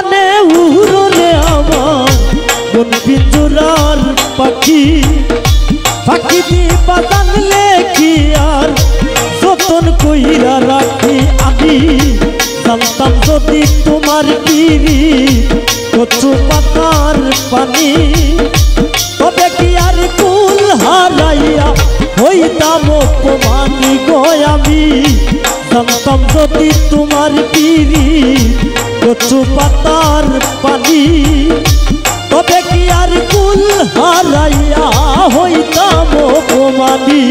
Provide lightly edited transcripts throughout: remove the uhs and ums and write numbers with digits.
মানে উড়লে আমার কোন পিঞ্জরার পাখি পাখি দিবা জানলে কি আর যতন কইরা রাখি আমি জানতাম যদি তোমার পিরি কচু পাতার পানি তবে কি আর কুল হারাইয়া হইতাম অপমানি গো আমি জানতাম যদি তোমার পিরি কচু পাতার পানি তবে কি আর কুল হারাইয়া হইতাম অপমানি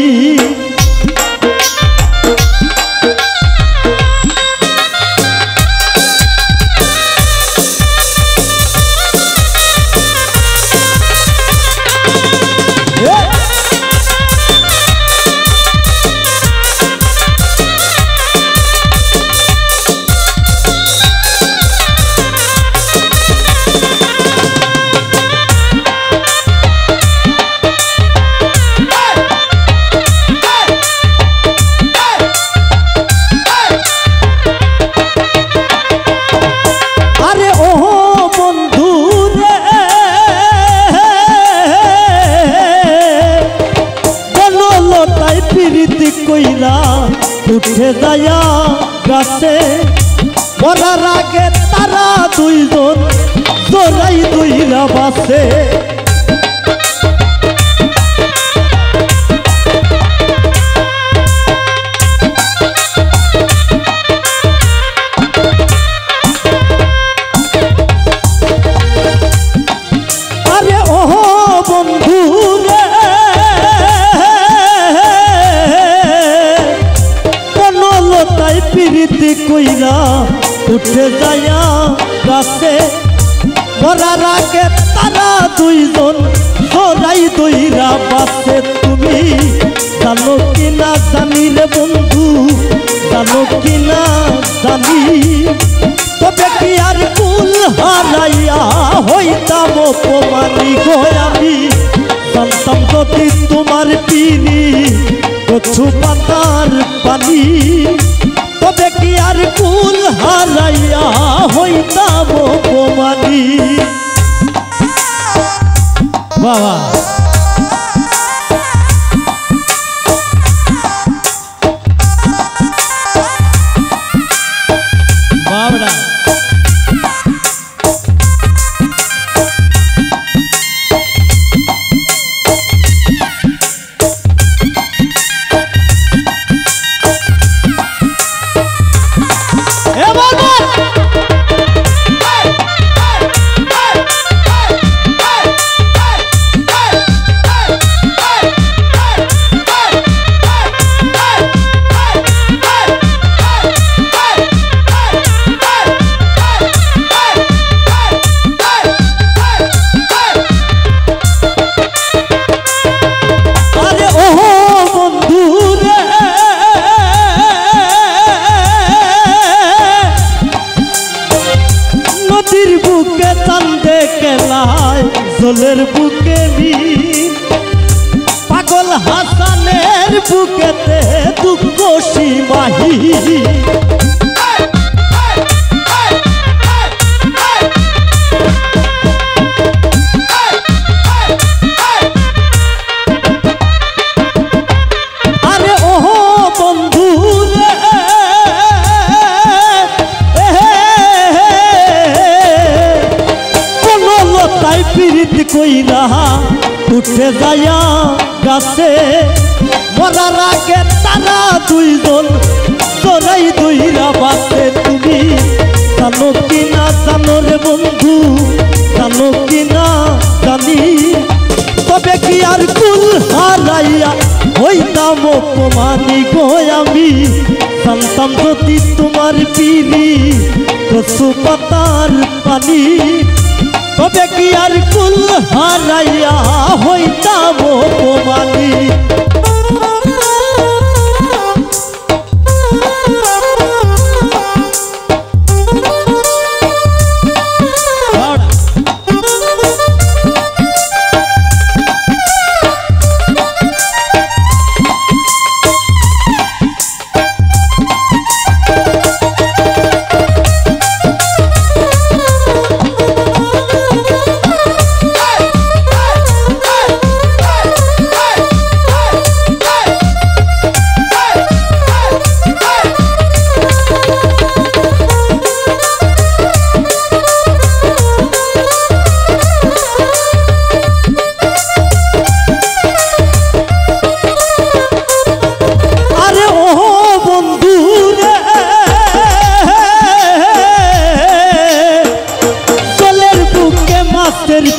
কইরা উঠে যায়া গাছে মরার আগে তারা দুইজন জোরাই দুইরা বাসে আরে ও বন্ধু রে তাই পিরিতি কইরা উঠে যায়া গাছে মরার আগে তারা দুইজন জোরাই দইরা বাসে তুমি জানো কিনা জানি রে বন্ধু জানো কিনা জানি তবে কি আর কুল হারাইয়া হইতাম অপমানি গো আমি জানতাম যদি তোমার পিরি কচু পাতার পানি তবে কি আর কুল হারাইয়া হইতাম অপমানি বাবা বাবরা বুকে চান্দে কেলায় জলের বুকে পাগল হাসানের বুকেতে দুঃখ সীমাহি আরে ও বন্ধু তাই পিরিতি কইরা উঠে যায়া গাছে মরার আগে তারা দুইজন জোরাই দইরা বাসে তুমি জানো কিনা জানো রে বন্ধু জানো কিনা জানি তবে কি আর কুল হারাইয়া হইতাম অপমানি গো আমি জানতাম যদি তোমার পিরি কচু পাতার পানি তবে কি আর কুল হারাইয়া হইতাম অপমানি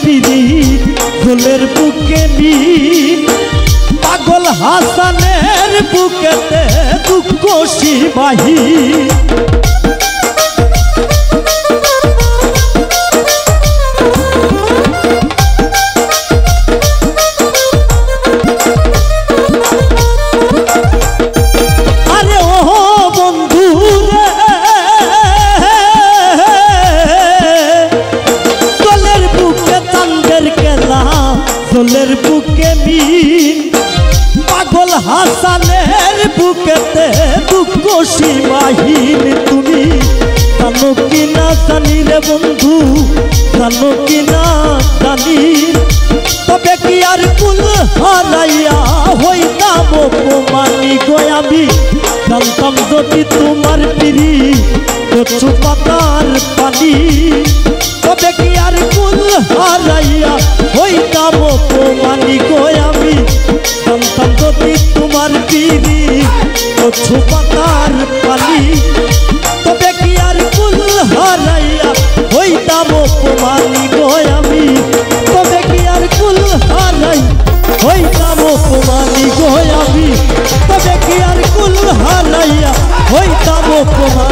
পিরিত জলের বুকে মিল পাগল হাসানের বুকেতে দুঃখ শিবাহী জলের বুকে মিল পাগল হাসানের বুকেতে দুঃখ সীমাহীন তুমি জানো কি না জানি রে বন্ধু জানো কি না জানি তবে কি আর কুল হারাইয়া হইতাম অপমানি গো আমি জানতাম যদি তোমার পিড়ি কচু পাতার পানি তবে কি আর কুল হারাইয়া হইতাম অপমানি গো আমি জানতাম যদি তোমার পিড়ি কচু পাতার পানি তবে কি আর কুল হারাইয়া হইতাম অপমানি গো আমি তবে কি আর কুল হারাই হইতাম অপমানি গো আমি তবে কি আর কুল হারাইয়া হইতাম অপমানি